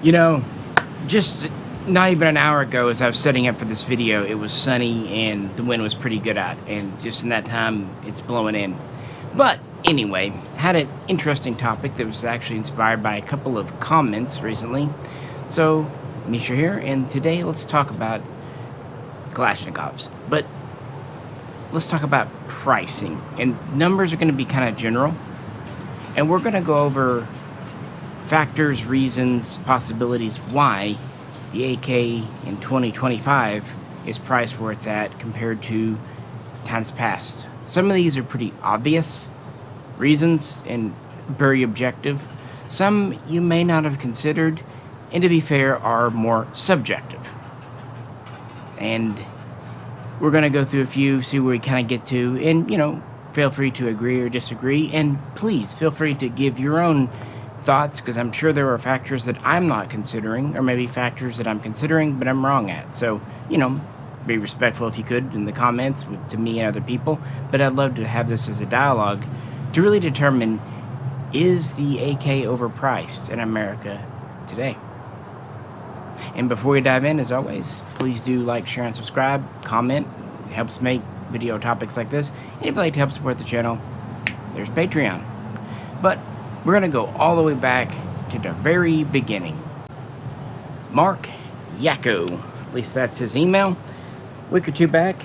You know, just not even an hour ago as I was setting up for this video, it was sunny and the wind was pretty good out, and just in that time, it's blowing in. But anyway, had an interesting topic that was actually inspired by a couple of comments recently. So, Misha here, and today let's talk about Kalashnikovs. But let's talk about pricing. And numbers are going to be kind of general. And we're going to go over factors, reasons, possibilities why the AK in 2025 is priced where it's at compared to times past. Some of these are pretty obvious reasons and very objective. Some you may not have considered, and to be fair, are more subjective. And we're going to go through a few, see where we kind of get to, and, feel free to agree or disagree, and please feel free to give your own thoughts, because I'm sure there are factors that I'm not considering, or maybe factors that I'm considering but I'm wrong at. So, be respectful if you could in the comments to me and other people, but I'd love to have this as a dialogue to really determine, is the AK overpriced in America today? And before we dive in, as always, please do like, share, and subscribe, comment. It helps make video topics like this. And if you'd like to help support the channel, there's Patreon. But we're going to go all the way back to the very beginning. Mark Yacko, at least that's his email. A week or two back,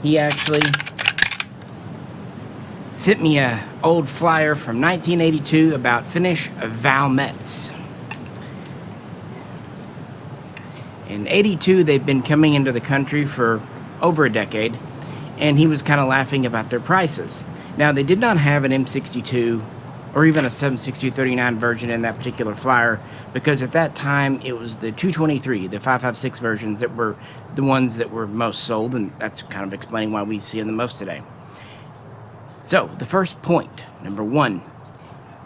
he actually sent me an old flyer from 1982 about Finnish Valmets. In 82, they've been coming into the country for over a decade, and he was kind of laughing about their prices. Now, they did not have an M62 or even a 76239 version in that particular flyer, because at that time it was the 223, the 5.56 versions that were the ones that were most sold, and that's kind of explaining why we see them the most today. So, the first point, number one,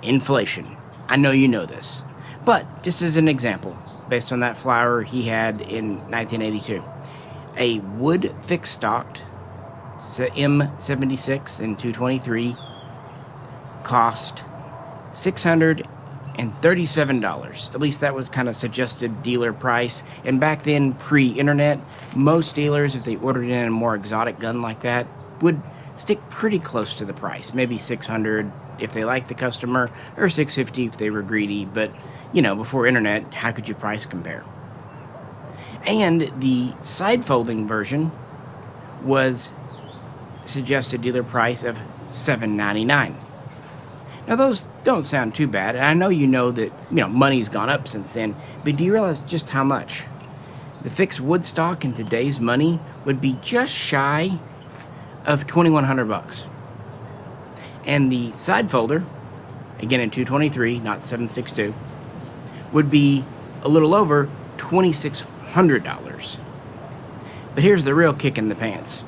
inflation. I know you know this, but just as an example, based on that flyer he had in 1982, a wood fixed stocked M76 and 223 cost $637. At least that was kind of suggested dealer price. And back then, pre-internet, most dealers, if they ordered in a more exotic gun like that, would stick pretty close to the price. Maybe $600 if they liked the customer, or $650 if they were greedy. But before internet, how could you price compare? And the side folding version was suggested dealer price of $799. Now those don't sound too bad, and I know that money's gone up since then, but do you realize just how much? The fixed wood stock in today's money would be just shy of $2,100. And the side folder, again in 223, not 762, would be a little over $2,600. But here's the real kick in the pants.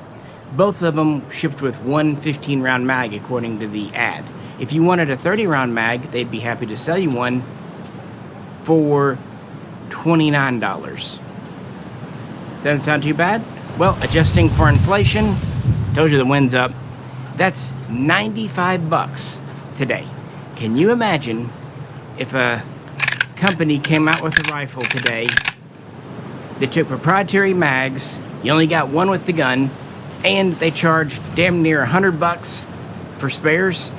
Both of them shipped with one 15-round mag according to the ad. If you wanted a 30-round mag, they'd be happy to sell you one for $29. Doesn't sound too bad? Well, adjusting for inflation, told you the wind's up, that's $95 today. Can you imagine if a company came out with a rifle today that took proprietary mags, you only got one with the gun, and they charged damn near $100 for spares?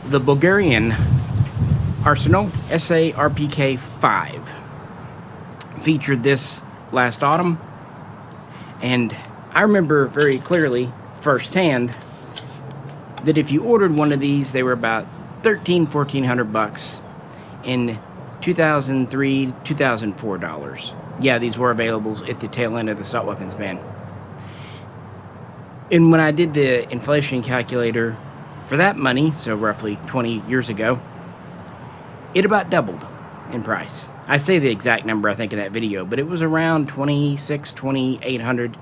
The Bulgarian Arsenal SA-RPK 5 featured this last autumn, and I remember very clearly firsthand that if you ordered one of these, they were about $1,400 in 2003, $2004. Yeah, these were available at the tail end of the assault weapons ban. And when I did the inflation calculator for that money, so roughly 20 years ago, it about doubled in price. I say the exact number, I think, in that video, but it was around $2,800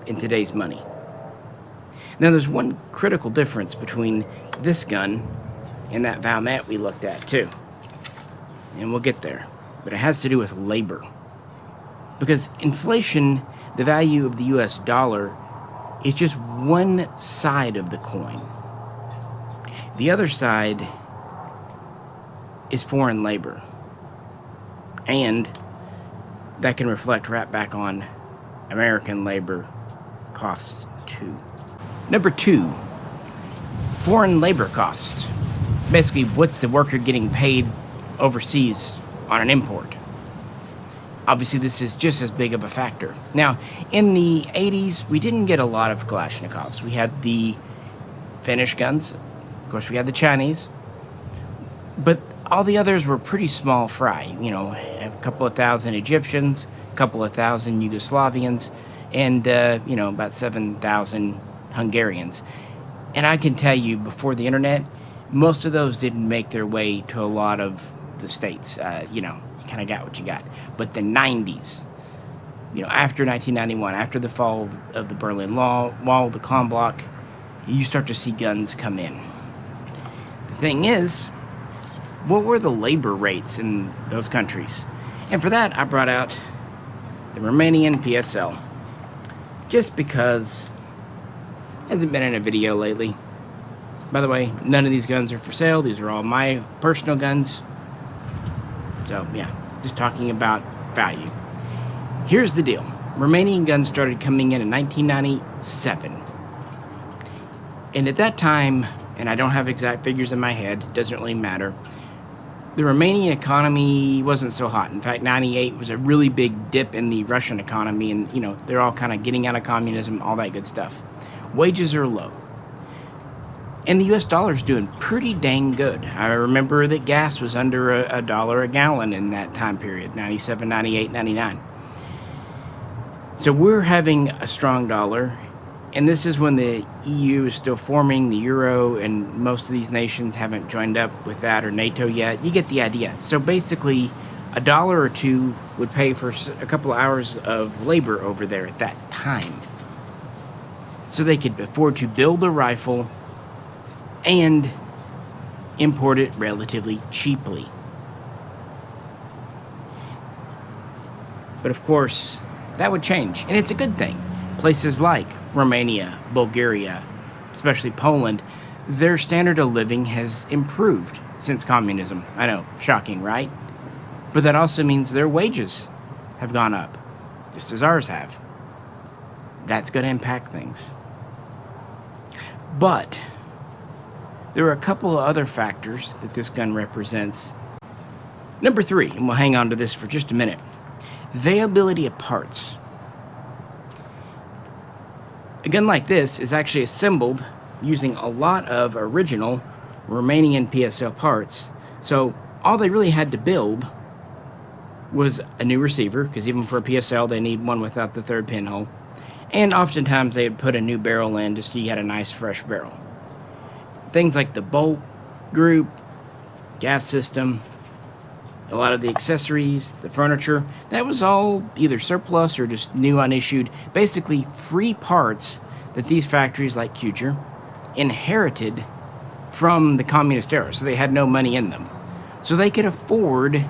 in today's money. Now, there's one critical difference between this gun and that Valmet we looked at, too. And we'll get there. But it has to do with labor. Because inflation, the value of the US dollar, is just one side of the coin. The other side is foreign labor. And that can reflect right back on American labor costs too. Number 2, foreign labor costs. Basically, what's the worker getting paid overseas on an import? Obviously, this is just as big of a factor. Now, in the 80s, we didn't get a lot of Kalashnikovs. We had the Finnish guns. Of course, we had the Chinese. But all the others were pretty small fry. You know, a couple of thousand Egyptians, a couple of thousand Yugoslavians, and, about 7,000 Hungarians. And I can tell you, before the internet, most of those didn't make their way to a lot of the states. You kind of got what you got. But the 90s, after 1991, after the fall of the Berlin Wall, the Calm Block, you start to see guns come in. The thing is, what were the labor rates in those countries? And for that, I brought out the Romanian PSL. Just because it hasn't been in a video lately. By the way, none of these guns are for sale. These are all my personal guns. So, yeah, just talking about value. Here's the deal. Romanian guns started coming in 1997. And at that time, and I don't have exact figures in my head, it doesn't really matter, the Romanian economy wasn't so hot. In fact, 98 was a really big dip in the Russian economy, and, they're all kind of getting out of communism, all that good stuff. Wages are low. And the U.S. dollar's doing pretty dang good. I remember that gas was under a dollar a gallon in that time period, 97, 98, 99. So we're having a strong dollar, and this is when the EU is still forming, the euro, and most of these nations haven't joined up with that or NATO yet. You get the idea. So basically, a dollar or two would pay for a couple of hours of labor over there at that time. So they could afford to build a rifle and import it relatively cheaply. But of course, that would change, and it's a good thing. Places like Romania, Bulgaria, especially Poland, their standard of living has improved since communism. I know, shocking, right? But that also means their wages have gone up, just as ours have. That's going to impact things. But there are a couple of other factors that this gun represents. Number 3, and we'll hang on to this for just a minute. Availability of parts. A gun like this is actually assembled using a lot of original Romanian PSL parts. So all they really had to build was a new receiver, because even for a PSL they need one without the third pinhole. And oftentimes they would put a new barrel in just so you had a nice fresh barrel. Things like the bolt group, gas system, a lot of the accessories, the furniture, that was all either surplus or just new unissued, basically free parts that these factories like Kucher inherited from the communist era, so they had no money in them. So they could afford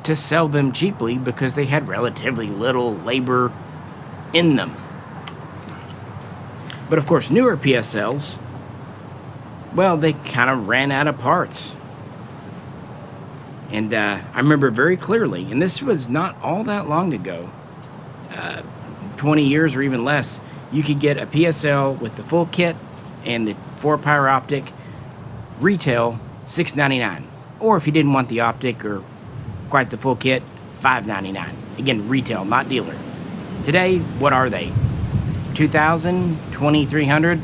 to sell them cheaply because they had relatively little labor in them. But of course, newer PSLs, well, they kind of ran out of parts. And I remember very clearly, and this was not all that long ago, 20 years or even less, you could get a PSL with the full kit and the 4-power optic, retail $6.99. Or if you didn't want the optic or quite the full kit, $5.99. Again, retail, not dealer. Today, what are they? $2,000, $2,300,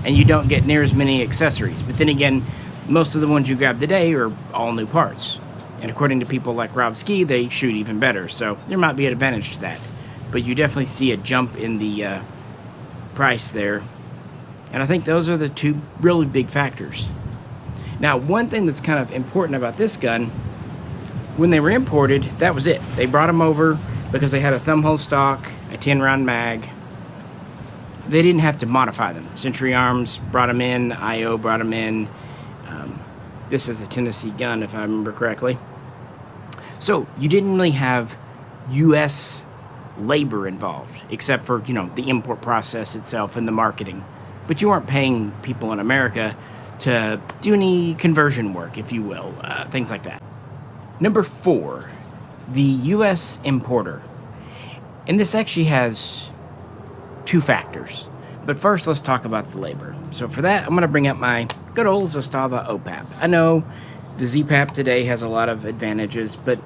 and you don't get near as many accessories. But then again, most of the ones you grab today are all new parts. And according to people like Rob Ski, they shoot even better. So there might be an advantage to that. But you definitely see a jump in the price there. And I think those are the two really big factors. Now, one thing that's kind of important about this gun, when they were imported, that was it. They brought them over because they had a thumb hole stock, a 10-round mag. They didn't have to modify them. Century Arms brought them in. IO brought them in. This is a Tennessee gun, if I remember correctly. So you didn't really have U.S. labor involved, except for, the import process itself and the marketing. But you weren't paying people in America to do any conversion work, if you will, things like that. Number 4, the U.S. importer. And this actually has 2 factors. But first, let's talk about the labor. So for that, I'm going to bring up my good old Zastava OPAP. I know the ZPAP today has a lot of advantages, but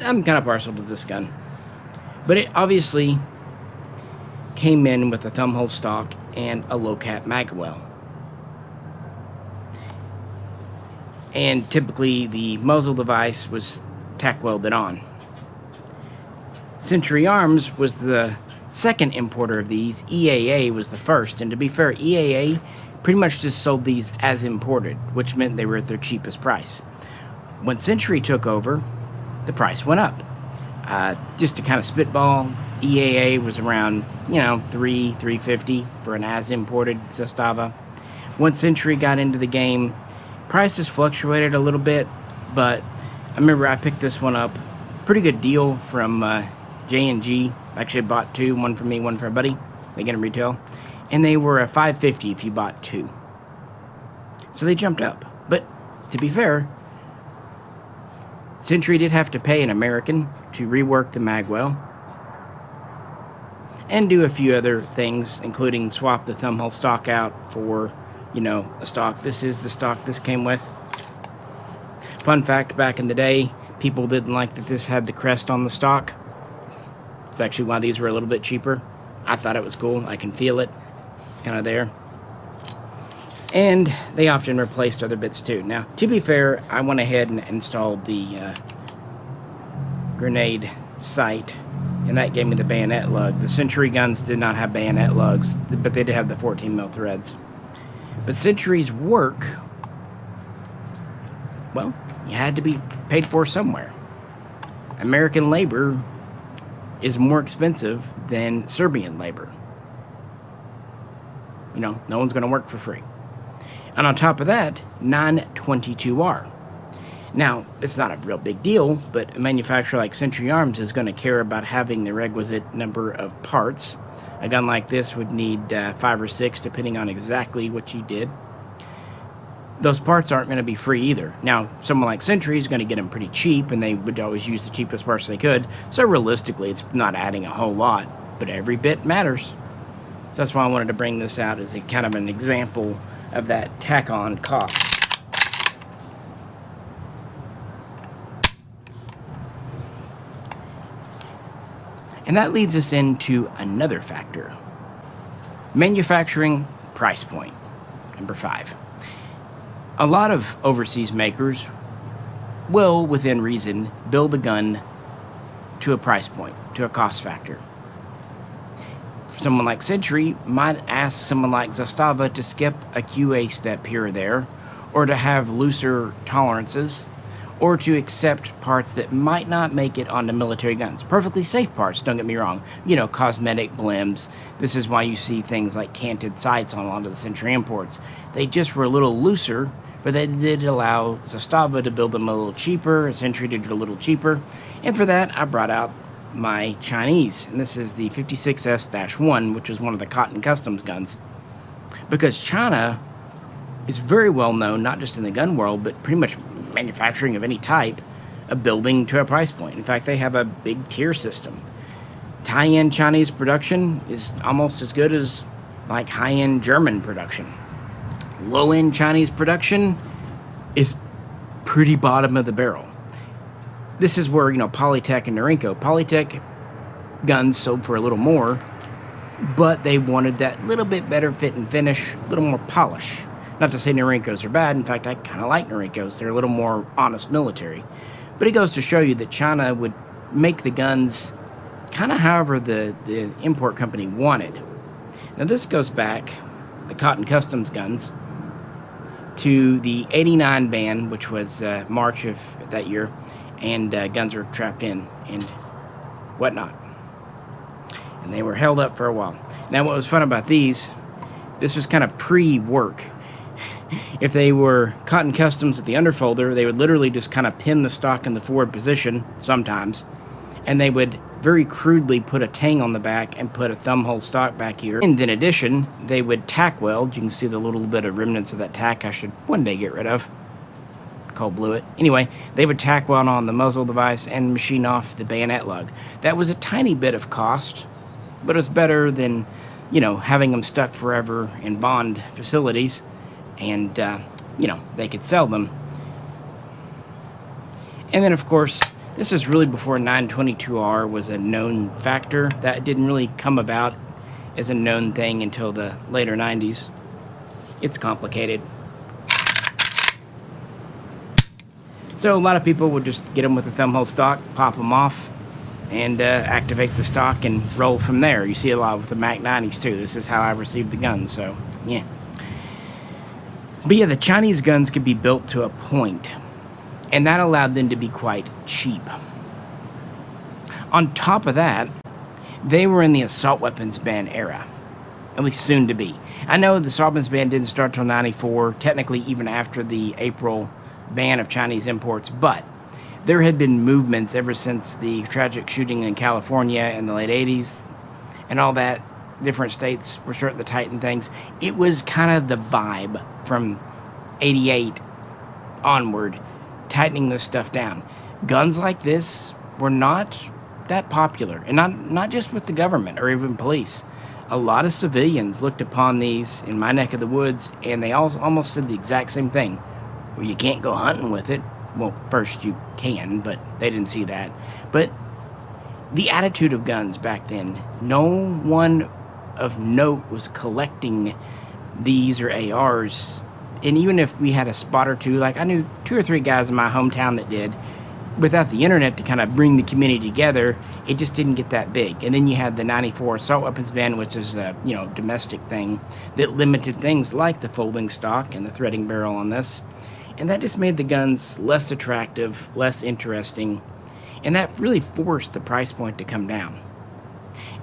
I'm kind of partial to this gun. But it obviously came in with a thumbhole stock and a low-cap mag well. And typically, the muzzle device was tack welded on. Century Arms was the second importer of these. EAA was the first, and to be fair, EAA pretty much just sold these as imported, which meant they were at their cheapest price. When Century took over, the price went up. Just to kind of spitball, EAA was around, $350 for an as imported Zastava. Once Century got into the game, prices fluctuated a little bit, but I remember I picked this one up, pretty good deal from J&G. Actually, I bought 2, one for me, one for a buddy. They get them retail, and they were $550 if you bought 2. So they jumped up. But to be fair, Century did have to pay an American to rework the magwell and do a few other things, including swap the thumbhole stock out for, a stock. This is the stock this came with. Fun fact, back in the day, people didn't like that this had the crest on the stock. It's actually why these were a little bit cheaper. I thought it was cool. I can feel it kind of there. And they often replaced other bits too. Now, to be fair, I went ahead and installed the grenade sight, and that gave me the bayonet lug. The Century guns did not have bayonet lugs, but they did have the 14mm threads. But Century's work, well, you had to be paid for somewhere. American labor is more expensive than Serbian labor. No one's going to work for free. And on top of that, 922R. Now, it's not a real big deal, but a manufacturer like Century Arms is going to care about having the requisite number of parts. A gun like this would need 5 or 6, depending on exactly what you did. Those parts aren't going to be free either. Now, someone like Century is going to get them pretty cheap, and they would always use the cheapest parts they could. So realistically, it's not adding a whole lot, but every bit matters. So that's why I wanted to bring this out as a kind of an example of that tack-on cost. And that leads us into another factor. Manufacturing price point, number 5. A lot of overseas makers will, within reason, build a gun to a price point, to a cost factor. Someone like Century might ask someone like Zastava to skip a QA step here or there, or to have looser tolerances, or to accept parts that might not make it onto military guns. Perfectly safe parts, don't get me wrong. Cosmetic blims. This is why you see things like canted sights on a lot of the Century imports. They just were a little looser, but they did allow Zastava to build them a little cheaper, Century to do it a little cheaper, and for that I brought out my Chinese, and this is the 56S-1, which is one of the Cotton Customs guns, because China is very well known, not just in the gun world, but pretty much manufacturing of any type, of building to a price point. In fact, they have a big tier system. High-end Chinese production is almost as good as like high-end German production. Low-end Chinese production is pretty bottom of the barrel. This is where, Polytech and Norinco. Polytech guns sold for a little more, but they wanted that little bit better fit and finish, a little more polish. Not to say Norincos are bad. In fact, I kind of like Norincos. They're a little more honest military. But it goes to show you that China would make the guns kind of however the import company wanted. Now, this goes back, the Cotton Customs guns, to the 89 ban, which was March of that year, and guns were trapped in and whatnot. And they were held up for a while. Now, what was fun about these, this was kind of pre-work. If they were Cotton Customs with the underfolder, they would literally just kind of pin the stock in the forward position sometimes, and they would very crudely put a tang on the back and put a thumb hole stock back here. And in addition, they would tack weld. You can see the little bit of remnants of that tack I should one day get rid of. Cold blew it. Anyway, they would tack weld on the muzzle device and machine off the bayonet lug. That was a tiny bit of cost, but it was better than, you know, having them stuck forever in bond facilities, and, you know, they could sell them. And then, of course, this is really before 922R was a known factor. That didn't really come about as a known thing until the later 90s. It's complicated. So a lot of people would just get them with a thumb hole stock, pop them off, and activate the stock and roll from there. You see a lot with the Mac 90s too. This is how I received the guns, so yeah. But yeah, the Chinese guns could be built to a point, and that allowed them to be quite cheap. On top of that, they were in the assault weapons ban era, at least soon to be. I know the assault weapons ban didn't start till 94, technically even after the April ban of Chinese imports, but there had been movements ever since the tragic shooting in California in the late 80s and all that. Different states were starting to tighten things. It was kind of the vibe from 88 onward, tightening this stuff down. Guns like this were not that popular, and not just with the government or even police. A lot of civilians looked upon these in my neck of the woods, and they all almost said the exact same thing. Well, you can't go hunting with it. Well, first you can, but they didn't see that. But the attitude of guns back then, no one of note was collecting these or ARs. And even if we had a spot or two, like I knew 2 or 3 guys in my hometown that did, without the internet to kind of bring the community together, it just didn't get that big. And then you had the 94 assault weapons ban, which is a, you know, domestic thing that limited things like the folding stock and the threading barrel on this. And that just made the guns less attractive, less interesting, and that really forced the price point to come down.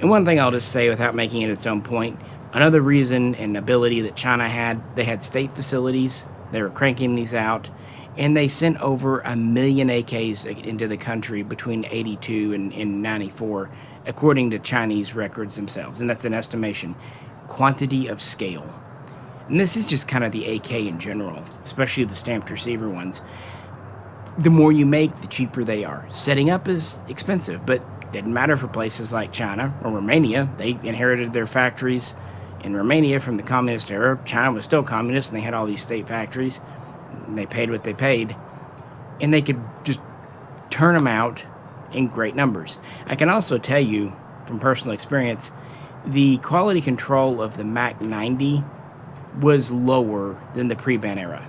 And one thing I'll just say without making it its own point, another reason and ability that China had, they had state facilities, they were cranking these out, and they sent over 1 million AKs into the country between 82 and 94, according to Chinese records themselves, and that's an estimation. Quantity of scale. And this is just kind of the AK in general, especially the stamped receiver ones. The more you make, the cheaper they are. Setting up is expensive, but it didn't matter for places like China or Romania. They inherited their factories in Romania from the communist era. China was still communist, and they had all these state factories. And they paid what they paid, and they could just turn them out in great numbers. I can also tell you from personal experience, the quality control of the Mac 90 was lower than the pre-ban era.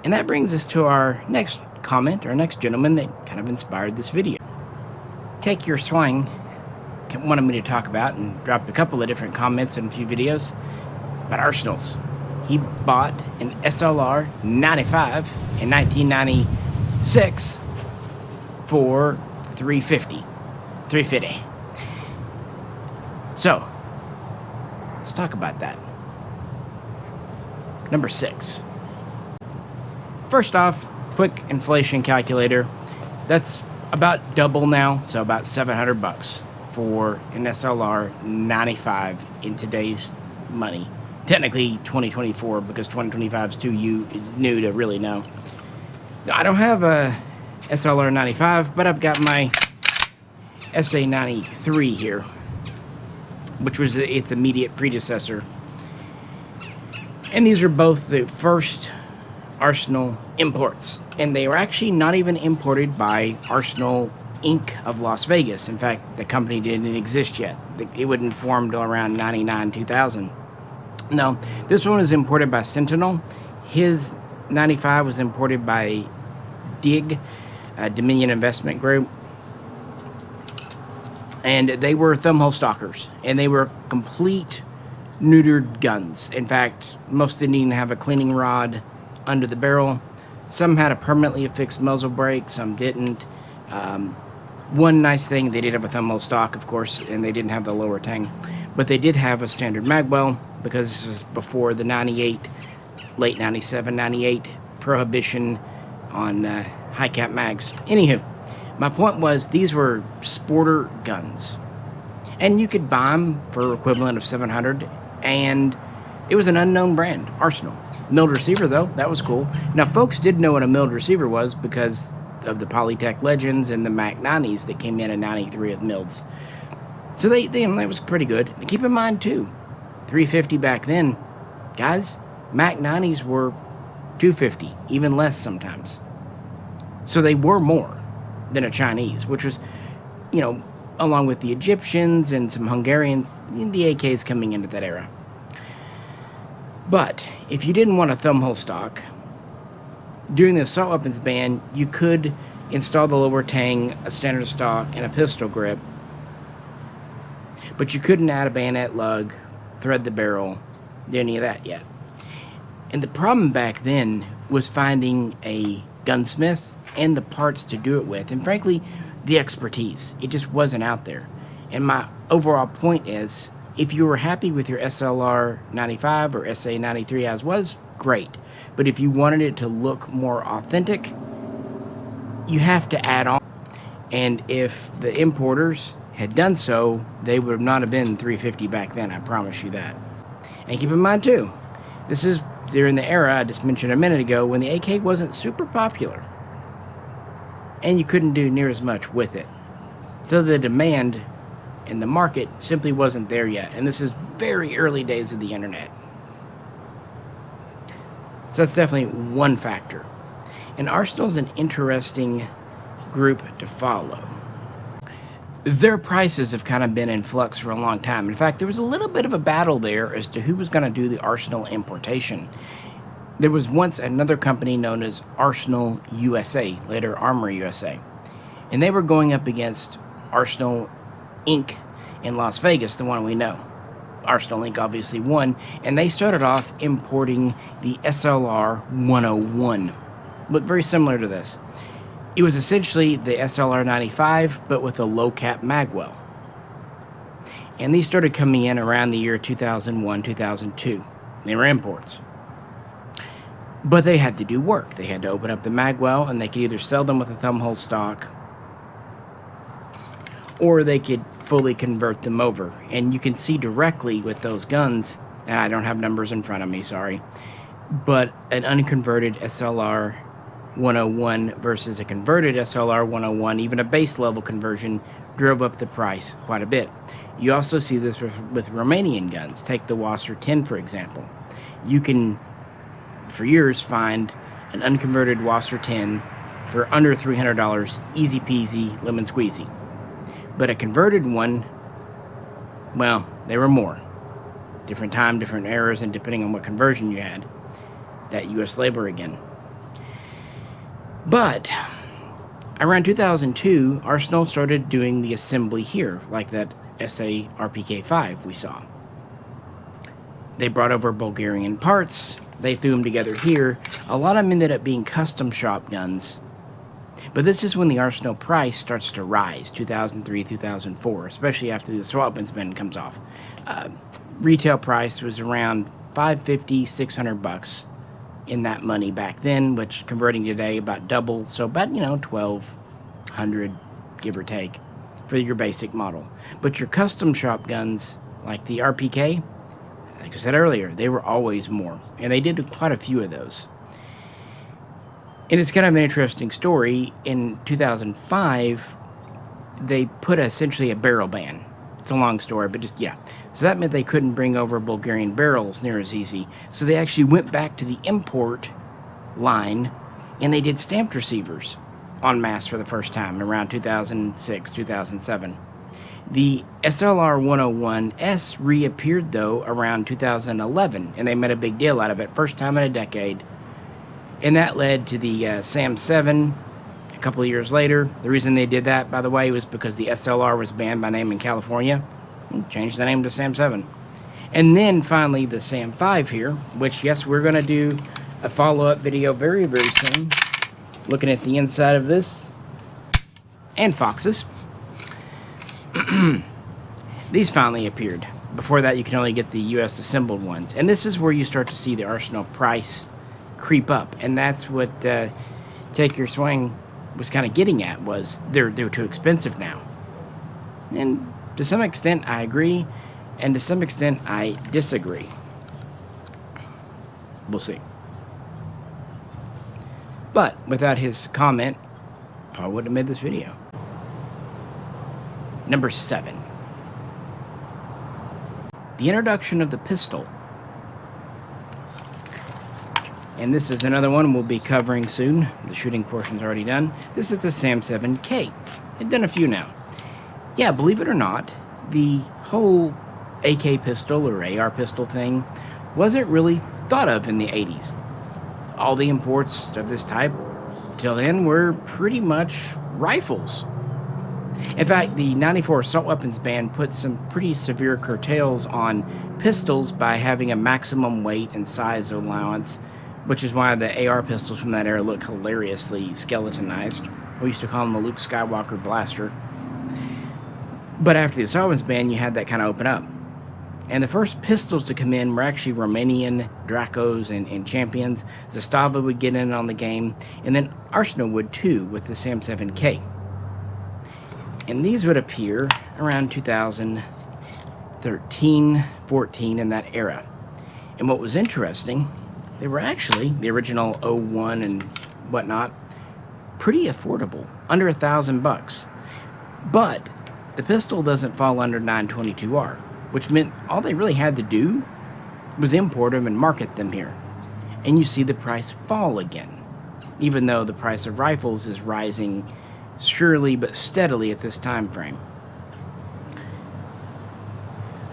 And that brings us to our next comment, our next gentleman that kind of inspired this video. Take Your Swing wanted me to talk about, and dropped a couple of different comments in a few videos about arsenals. He bought an SLR 95 in 1996 for $350. So, let's talk about that. Number 6. First off, quick inflation calculator. That's about double now, so about $700 for an SLR 95 in today's money. Technically 2024, because 2025 is too new to really know. I don't have a SLR 95, but I've got my SA 93 here, which was its immediate predecessor. And these are both the first Arsenal imports. And they were actually not even imported by Arsenal Inc. of Las Vegas. In fact, the company didn't exist yet. It wasn't formed till around 99, 2000. No, this one was imported by Sentinel. His 95 was imported by DIG, Dominion Investment Group. And they were thumbhole stalkers. And they were complete neutered guns. In fact, most didn't even have a cleaning rod under the barrel. Some had a permanently affixed muzzle brake, some didn't. One nice thing, they did have a thumbhole stock, of course, and they didn't have the lower tang. But they did have a standard magwell, because this was before the 98, late 97, 98 prohibition on high cap mags. Anywho, My point was, these were sporter guns. And you could buy them for equivalent of $700, and it was an unknown brand, Arsenal. Milled receiver, though, that was cool. Now, folks did know what a milled receiver was because of the Polytech Legends and the Mac 90s that came in 93 with mills. So that was pretty good. And keep in mind, too, $350 back then, guys, Mac 90s were $250, even less sometimes. So they were more than a Chinese, which was, along with the Egyptians and some Hungarians, the AKs coming into that era. But if you didn't want a thumbhole stock, during the assault weapons ban, you could install the lower tang, a standard stock, and a pistol grip. But you couldn't add a bayonet lug, thread the barrel, do any of that yet. And the problem back then was finding a gunsmith and the parts to do it with, and frankly, the expertise. It just wasn't out there. And my overall point is, if you were happy with your SLR 95 or SA 93 as was, great. But if you wanted it to look more authentic, you have to add on. And if the importers had done so, they would not have been $350 back then, I promise you that. And keep in mind too, this is during the era I just mentioned a minute ago when the AK wasn't super popular. And you couldn't do near as much with it. So the demand in the market simply wasn't there yet. And this is very early days of the internet. So that's definitely one factor. And Arsenal's an interesting group to follow. Their prices have kind of been in flux for a long time. In fact, there was a little bit of a battle there as to who was going to do the Arsenal importation. There was once another company known as Arsenal USA, later Armory USA. And they were going up against Arsenal Inc. in Las Vegas, the one we know. Arsenal Inc. obviously won, and they started off importing the SLR 101. Looked very similar to this. It was essentially the SLR 95, but with a low-cap magwell. And these started coming in around the year 2001, 2002. They were imports. But they had to do work. They had to open up the magwell, and they could either sell them with a thumbhole stock, or they could fully convert them over. And you can see directly with those guns, and I don't have numbers in front of me, sorry, but an unconverted SLR 101 versus a converted SLR 101, even a base level conversion, drove up the price quite a bit. You also see this with Romanian guns. Take the Wasser 10, for example. You can, for years, find an unconverted Wasser 10 for under $300, easy peasy, lemon squeezy. But a converted one, well, they were more. Different time, different eras, and depending on what conversion you had. That U.S. labor again. But around 2002, Arsenal started doing the assembly here, like that SA RPK-5 we saw. They brought over Bulgarian parts. They threw them together here. A lot of them ended up being custom shop guns. But this is when the Arsenal price starts to rise, 2003, 2004, especially after the assault weapons ban comes off. Retail price was around $550, $600 in that money back then, which converting today about double, so about, $1,200, give or take, for your basic model. But your custom shop guns, like the RPK, like I said earlier, they were always more, and they did quite a few of those. And it's kind of an interesting story. In 2005, they put essentially a barrel ban. It's a long story, but just, yeah. So that meant they couldn't bring over Bulgarian barrels near as easy. So they actually went back to the import line, and they did stamped receivers en masse for the first time around 2006, 2007. The SLR 101S reappeared, though, around 2011, and they made a big deal out of it. First time in a decade. And that led to the SAM 7 a couple of years later. The reason they did that, by the way, was because the SLR was banned by name in California. Changed the name to SAM 7. And then finally the SAM 5 here, which, yes, we're going to do a follow-up video very, very soon. Looking at the inside of this. And Foxes. These finally appeared. Before that, you could only get the U.S. assembled ones. And this is where you start to see the Arsenal price creep up, and that's what Take Your Swing was kind of getting at was they're too expensive now. And to some extent, I agree, and to some extent, I disagree. We'll see. But without his comment, I wouldn't have made this video. Number 7. The introduction of the pistol. And this is another one we'll be covering soon. The shooting portion's already done. This is the Sam7K. I've done a few now. Yeah, believe it or not, the whole AK pistol or AR pistol thing wasn't really thought of in the 80s. All the imports of this type till then were pretty much rifles. In fact, the 94 assault weapons ban put some pretty severe curtails on pistols by having a maximum weight and size allowance, which is why the AR pistols from that era look hilariously skeletonized. We used to call them the Luke Skywalker blaster. But after the assault weapons ban, you had that kind of open up. And the first pistols to come in were actually Romanian Dracos and Champions. Zastava would get in on the game, and then Arsenal would too with the Sam7K. And these would appear around 2013, 14 in that era. And what was interesting, they were actually, the original 01 and whatnot, pretty affordable, under $1,000. But the pistol doesn't fall under 922R, which meant all they really had to do was import them and market them here. And you see the price fall again, even though the price of rifles is rising surely but steadily at this time frame.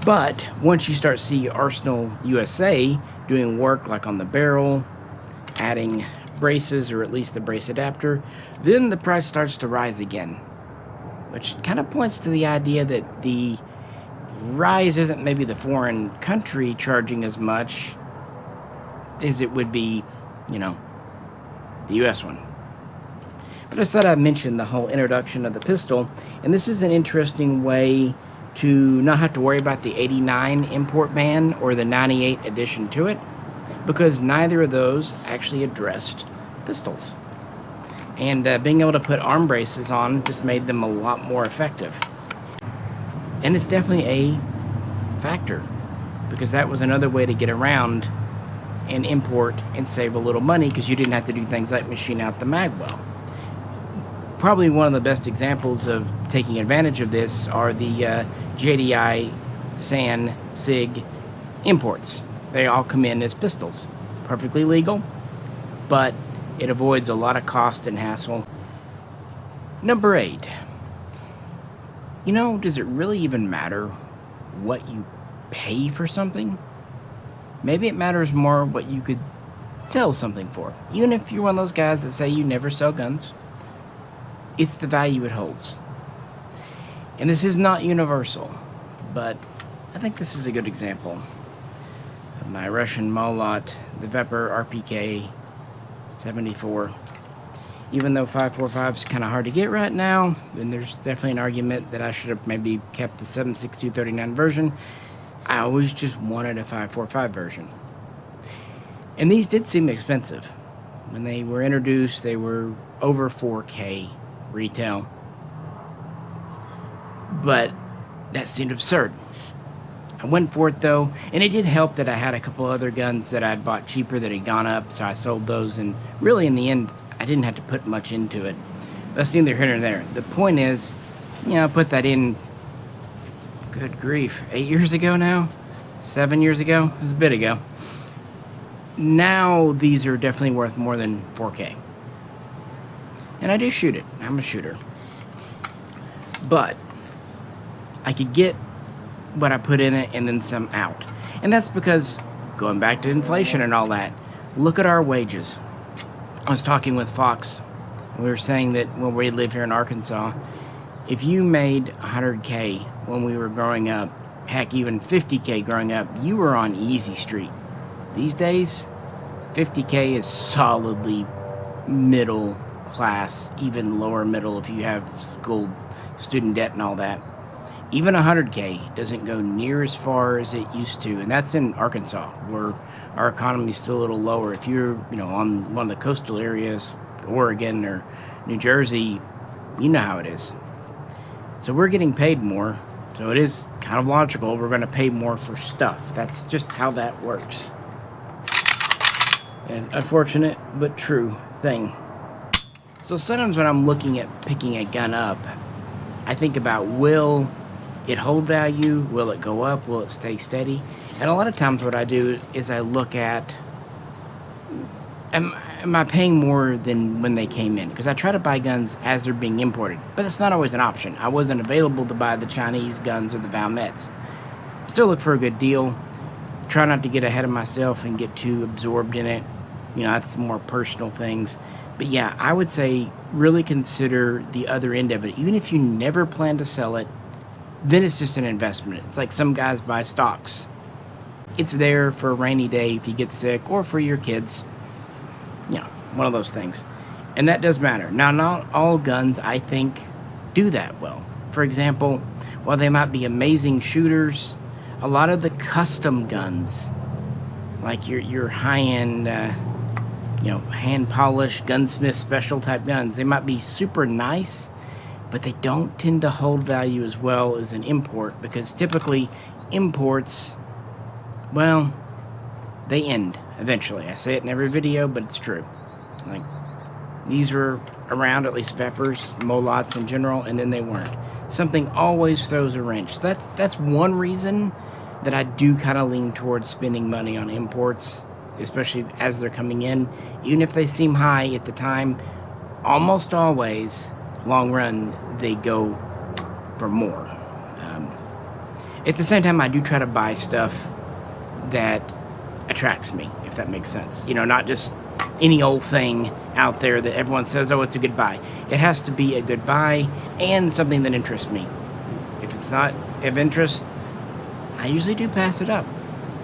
But once you start seeing Arsenal USA doing work like on the barrel, adding braces or at least the brace adapter, then the price starts to rise again, which kind of points to the idea that the rise isn't maybe the foreign country charging as much as it would be, the US one. I just thought I'd mention the whole introduction of the pistol, and this is an interesting way to not have to worry about the 89 import ban or the 98 addition to it, because neither of those actually addressed pistols. And being able to put arm braces on just made them a lot more effective. And it's definitely a factor, because that was another way to get around and import and save a little money, because you didn't have to do things like machine out the mag well. Probably one of the best examples of taking advantage of this are the JDI, SAN, SIG imports. They all come in as pistols. Perfectly legal, but it avoids a lot of cost and hassle. Number 8. Does it really even matter what you pay for something? Maybe it matters more what you could sell something for. Even if you're one of those guys that say you never sell guns, it's the value it holds. And this is not universal, but I think this is a good example of my Russian Molot, the Vepr RPK 74. Even though 5.45 is kind of hard to get right now, and there's definitely an argument that I should have maybe kept the 7.6239 version, I always just wanted a 5.45 version. And these did seem expensive. When they were introduced, they were over 4K retail. But that seemed absurd. I went for it though, and it did help that I had a couple other guns that I'd bought cheaper that had gone up, so I sold those, and really in the end, I didn't have to put much into it. That's neither here nor there. The point is, I put that in, good grief, 8 years ago now? 7 years ago? It was a bit ago. Now, these are definitely worth more than 4K. And I do shoot it. I'm a shooter. But I could get what I put in it and then some out. And that's because, going back to inflation and all that, look at our wages. I was talking with Fox, and we were saying that when we live here in Arkansas, if you made 100K when we were growing up, heck, even 50K growing up, you were on easy street. These days, 50K is solidly middle class, even lower middle if you have school student debt and all that. Even 100K doesn't go near as far as it used to, and that's in Arkansas, where our economy is still a little lower. If you're, on one of the coastal areas, Oregon or New Jersey, you know how it is. So we're getting paid more. So it is kind of logical we're going to pay more for stuff. That's just how that works. An unfortunate but true thing. So sometimes when I'm looking at picking a gun up, I think about, will it hold value? Will it go up? Will it stay steady? And a lot of times what I do is I look at, am I paying more than when they came in? Because I try to buy guns as they're being imported, but it's not always an option. I wasn't available to buy the Chinese guns or the Valmets. Still look for a good deal. Try not to get ahead of myself and get too absorbed in it. You know, that's more personal things. But yeah, I would say really consider the other end of it. Even if you never plan to sell it, then it's just an investment. It's like some guys buy stocks. It's there for a rainy day if you get sick, or for your kids. You know, one of those things. And that does matter. Now, not all guns, I think, do that well. For example, while they might be amazing shooters, a lot of the custom guns, like your high-end, hand-polished, gunsmith special type guns, they might be super nice, but they don't tend to hold value as well as an import, because typically imports, well, they end eventually. I say it in every video, but it's true. Like, these were around, at least Vepers, Molots in general, and then they weren't. Something always throws a wrench. That's one reason that I do kind of lean towards spending money on imports, especially as they're coming in. Even if they seem high at the time, almost always, long run, they go for more. At the same time, I do try to buy stuff that attracts me, if that makes sense. You know, not just any old thing out there that everyone says, oh, it's a good buy. It has to be a good buy and something that interests me. If it's not of interest, I usually do pass it up,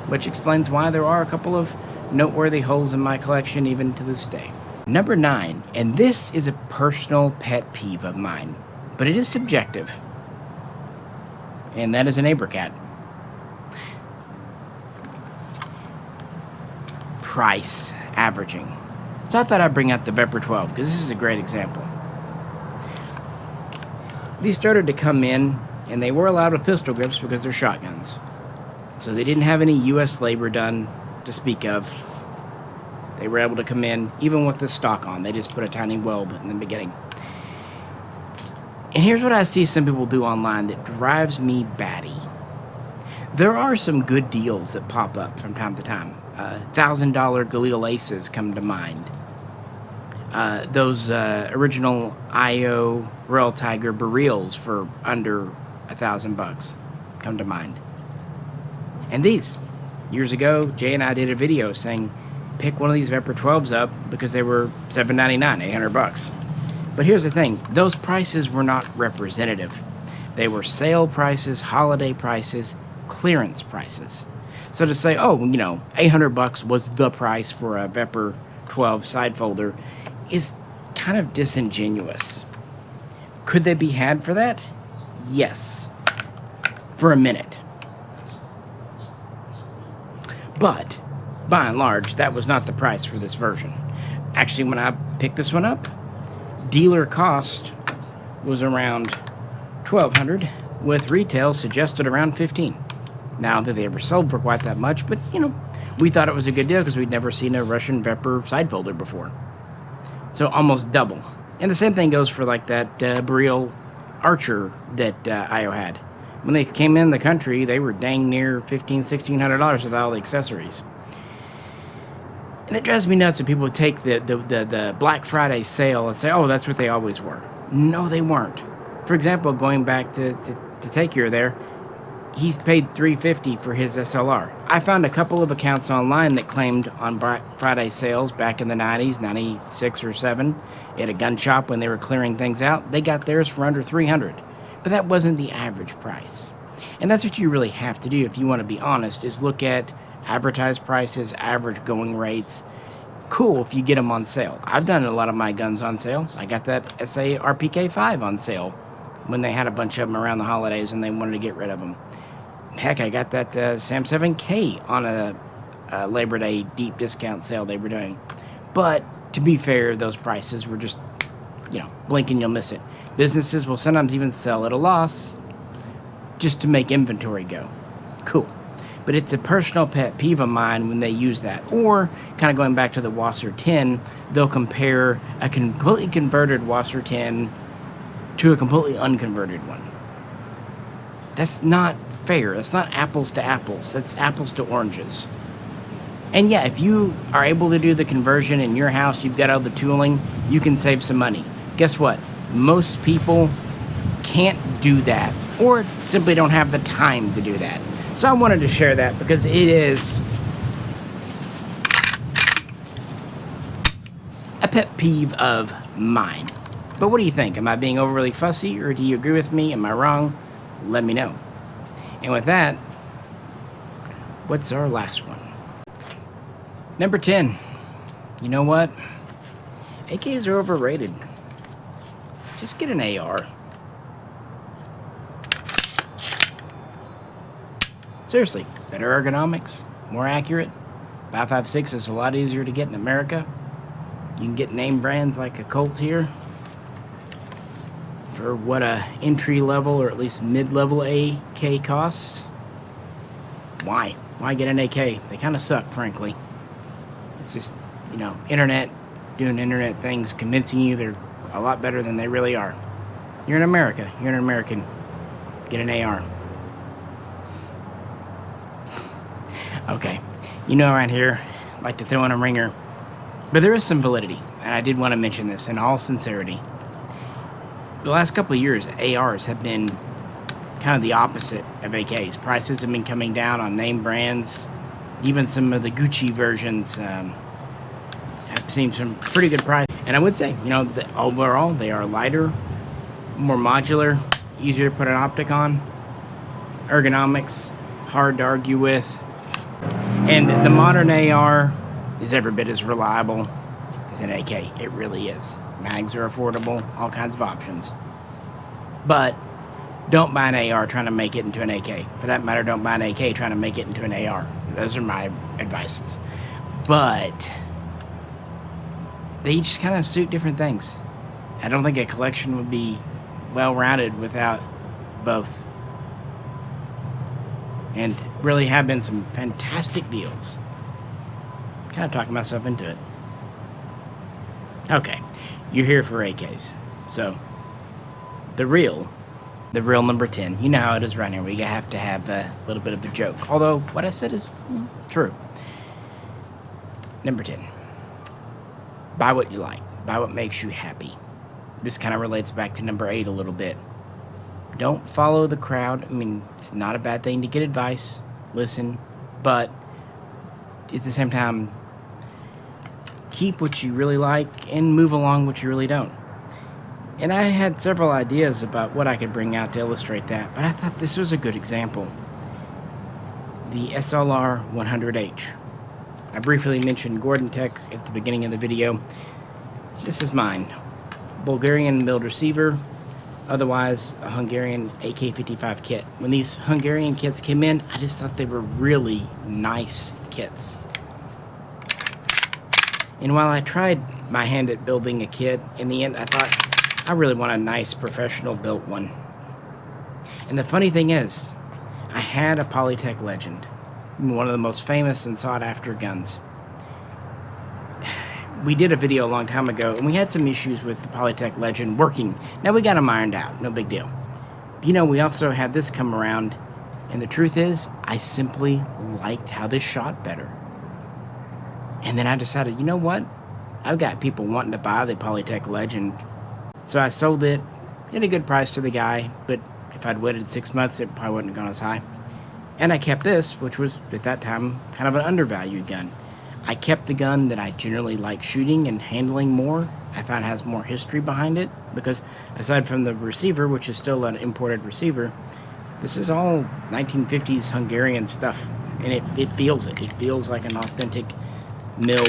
which explains why there are a couple of noteworthy holes in my collection even to this day. Number 9, and this is a personal pet peeve of mine, but it is subjective, and that is a neighbor cat. Price averaging. So I thought I'd bring out the Vepr 12 because this is a great example. These started to come in, and they were allowed with pistol grips because they're shotguns. So they didn't have any U.S. labor done to speak of. They were able to come in even with the stock on. They just put a tiny weld in the beginning. And here's what I see some people do online that drives me batty. There are some good deals that pop up from time to time. $1,000 Galil Aces come to mind. Those original IO Royal Tiger Barils for under $1,000 come to mind. And these, years ago, Jay and I did a video saying, pick one of these Vepr 12s up because they were $7.99, $800. But here's the thing, those prices were not representative. They were sale prices, holiday prices, clearance prices. So to say, oh, you know, $800 was the price for a Vepr 12 side folder is kind of disingenuous. Could they be had for that? Yes. For a minute. But, by and large, that was not the price for this version. Actually, when I picked this one up, dealer cost was around $1,200, with retail suggested around $1,500. Now, that they ever sold for quite that much, but, you know, we thought it was a good deal because we'd never seen a Russian Vepr side folder before. So, almost double. And the same thing goes for, like, that Baril Archer that IO had. When they came in the country, they were dang near $1,500, $1,600 with all the accessories. And it drives me nuts when people take the Black Friday sale and say, oh, that's what they always were. No, they weren't. For example, going back to Take Care there, he's paid $350 for his SLR. I found a couple of accounts online that claimed on Black Friday sales back in the 90s, 96 or 7, at a gun shop when they were clearing things out. They got theirs for under $300. But that wasn't the average price. And that's what you really have to do if you want to be honest, is look at advertised prices, average going rates. Cool if you get them on sale. I've done a lot of my guns on sale. I got that SA RPK5 on sale when they had a bunch of them around the holidays and they wanted to get rid of them. Heck, I got that Sam 7K on a Labor Day deep discount sale they were doing. But to be fair, those prices were just, blink and you'll miss it. Businesses will sometimes even sell at a loss just to make inventory go. Cool. But it's a personal pet peeve of mine when they use that. Or, kind of going back to the Wasser 10, they'll compare a completely converted Wasser 10 to a completely unconverted one. That's not fair. That's not apples to apples. That's apples to oranges. And yeah, if you are able to do the conversion in your house, you've got all the tooling, you can save some money. Guess what? Most people can't do that, or simply don't have the time to do that. So I wanted to share that because it is a pet peeve of mine. But what do you think? Am I being overly fussy, or do you agree with me? Am I wrong? Let me know. And with that, what's our last one? Number 10. You know what? AKs are overrated. Just get an AR. Seriously, better ergonomics, more accurate. 5.56 is a lot easier to get in America. You can get name brands like a Colt here for what a entry level or at least mid-level AK costs. Why? Why get an AK? They kind of suck, frankly. It's just, internet, doing internet things, convincing you they're a lot better than they really are. You're in America. You're an American. Get an AR. Okay. Around here, I like to throw in a ringer. But there is some validity, and I did want to mention this in all sincerity. The last couple of years, ARs have been kind of the opposite of AKs. Prices have been coming down on name brands. Even some of the Gucci versions have seen some pretty good price. And I would say, overall, they are lighter, more modular, easier to put an optic on. Ergonomics, hard to argue with. And the modern AR is every bit as reliable as an AK. It really is. Mags are affordable, all kinds of options. But don't buy an AR trying to make it into an AK. For that matter, don't buy an AK trying to make it into an AR. Those are my advices. But they each kind of suit different things. I don't think a collection would be well-rounded without both. And really have been some fantastic deals. Kind of talking myself into it. Okay, you're here for AKs. So, the real number 10. You know how it is around here. We have to have a little bit of a joke. Although, what I said is true. Number 10. Buy what you like. Buy what makes you happy. This kind of relates back to number 8 a little bit. Don't follow the crowd. I mean, it's not a bad thing to get advice, listen, but at the same time, keep what you really like and move along what you really don't. And I had several ideas about what I could bring out to illustrate that, but I thought this was a good example. The SLR 100H. I briefly mentioned Gordon Tech at the beginning of the video. This is mine. Bulgarian milled receiver, otherwise a Hungarian AK-55 kit. When these Hungarian kits came in, I just thought they were really nice kits. And while I tried my hand at building a kit, in the end I thought, I really want a nice professional built one. And the funny thing is, I had a Polytech Legend, one of the most famous and sought after guns. We did a video a long time ago, and we had some issues with the Polytech Legend working. Now we got them ironed out, no big deal. We also had this come around, and the truth is, I simply liked how this shot better. And then I decided, you know what? I've got people wanting to buy the Polytech Legend. So I sold it at a good price to the guy, but if I'd waited 6 months, it probably wouldn't have gone as high. And I kept this, which was, at that time, kind of an undervalued gun. I kept the gun that I generally like shooting and handling more. I found it has more history behind it, because aside from the receiver, which is still an imported receiver, this is all 1950s Hungarian stuff, and it feels it. It feels like an authentic milled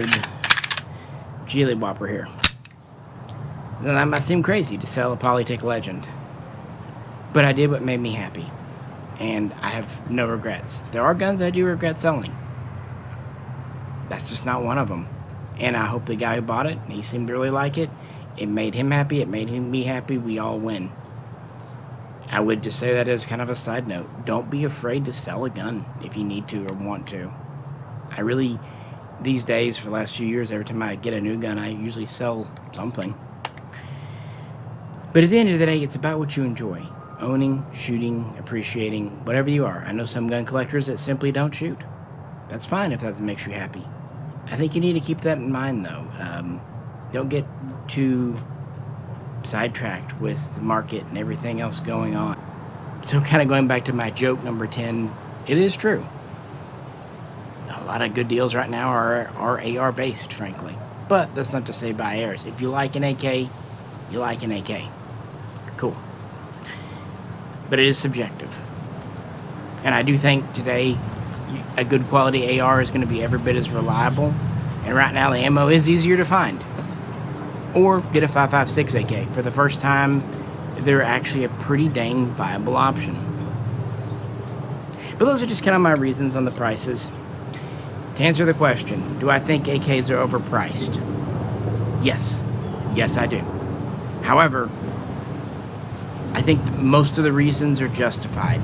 Geely Whopper here. Now, that might seem crazy to sell a Polytech Legend, but I did what made me happy, and I have no regrets. There are guns I do regret selling. That's just not one of them. And I hope the guy who bought it, he seemed to really like it, It made him happy. It made me happy. We all win. I would just say that as kind of a side note. Don't be afraid to sell a gun if you need to or want to. I really, these days, for the last few years, every time I get a new gun, I usually sell something. But at the end of the day, it's about what you enjoy. Owning, shooting, appreciating, whatever you are. I know some gun collectors that simply don't shoot. That's fine if that makes you happy. I think you need to keep that in mind, though. Don't get too sidetracked with the market and everything else going on. So kind of going back to my joke number 10, it is true. A lot of good deals right now are AR based, frankly. But that's not to say buy ARs. If you like an AK, you like an AK. Cool. But it is subjective. And I do think today a good quality AR is going to be every bit as reliable. And right now the ammo is easier to find. Or get a 5.56 AK. For the first time, they're actually a pretty dang viable option. But those are just kind of my reasons on the prices. To answer the question, do I think AKs are overpriced? Yes. Yes, I do. However, I think most of the reasons are justified.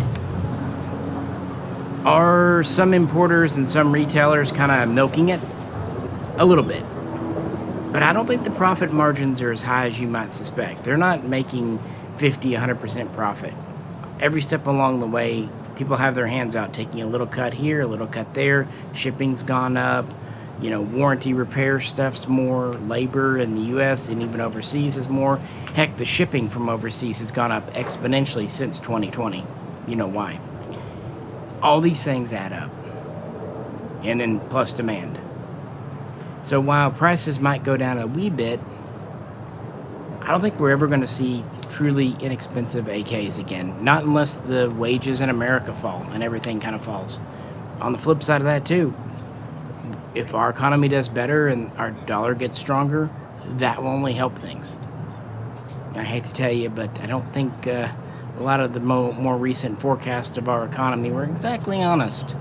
Are some importers and some retailers kind of milking it? A little bit. But I don't think the profit margins are as high as you might suspect. They're not making 50, 100% profit. Every step along the way, people have their hands out, taking a little cut here, a little cut there. Shipping's gone up. Warranty repair stuff's more. Labor in the U.S. and even overseas is more. Heck, the shipping from overseas has gone up exponentially since 2020. You know why. All these things add up. And then plus demand. So while prices might go down a wee bit, I don't think we're ever going to see truly inexpensive AKs again. Not unless the wages in America fall and everything kind of falls. On the flip side of that too, if our economy does better and our dollar gets stronger, that will only help things. I hate to tell you, but I don't think a lot of the more recent forecasts of our economy were exactly honest.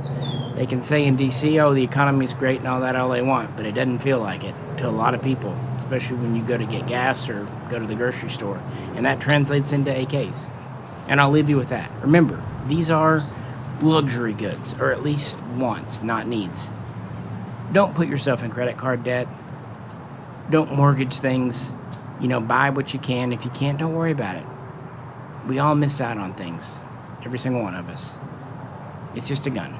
They can say in D.C., oh, the economy's great and all that, all they want, but it doesn't feel like it to a lot of people, especially when you go to get gas or go to the grocery store. And that translates into AKs. And I'll leave you with that. Remember, these are luxury goods, or at least wants, not needs. Don't put yourself in credit card debt. Don't mortgage things. Buy what you can. If you can't, don't worry about it. We all miss out on things. Every single one of us. It's just a gun.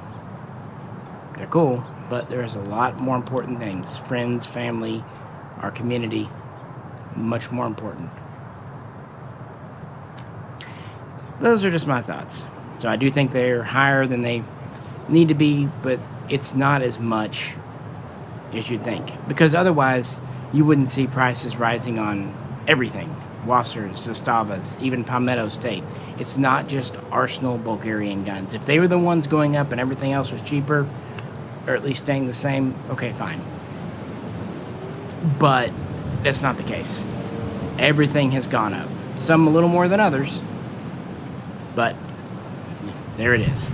They're cool, but there's a lot more important things. Friends, family, our community, much more important. Those are just my thoughts. So I do think they're higher than they need to be, but it's not as much as you'd think. Because otherwise, you wouldn't see prices rising on everything. Wassers, Zastavas, even Palmetto State. It's not just Arsenal Bulgarian guns. If they were the ones going up and everything else was cheaper, or at least staying the same, okay, fine. But that's not the case. Everything has gone up. Some a little more than others, but there it is.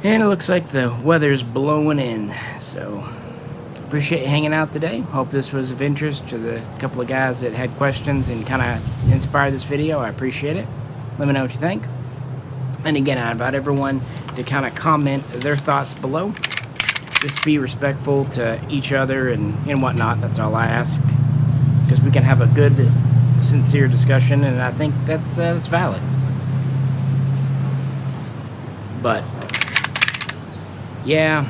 And it looks like the weather's blowing in, so appreciate you hanging out today. Hope this was of interest to the couple of guys that had questions and kind of inspired this video. I appreciate it. Let me know what you think. And again, I invite everyone to kind of comment their thoughts below. Just be respectful to each other and whatnot. That's all I ask. Because we can have a good, sincere discussion, and I think that's valid. But, yeah,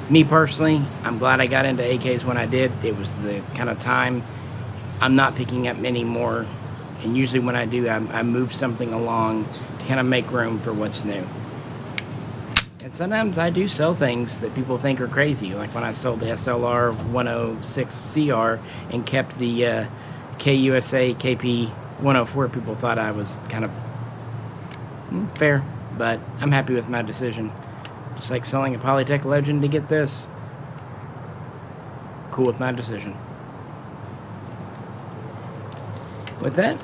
me personally, I'm glad I got into AKs when I did. It was the kind of time. I'm not picking up many more. And usually when I do, I move something along to kind of make room for what's new. And sometimes I do sell things that people think are crazy, like when I sold the SLR 106 CR and kept the KUSA KP 104. People thought I was kind of fair, but I'm happy with my decision. Just like selling a Polytech Legend to get this. Cool with my decision. With that,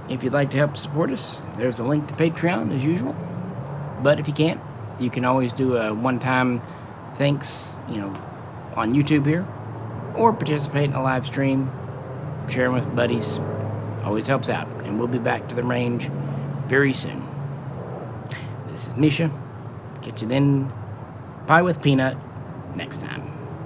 if you'd like to help support us, there's a link to Patreon as usual. But if you can't, you can always do a one-time thanks, on YouTube here. or participate in a live stream, sharing with buddies. Always helps out. And we'll be back to the range very soon. This is Misha. Catch you then. Pie with peanut next time.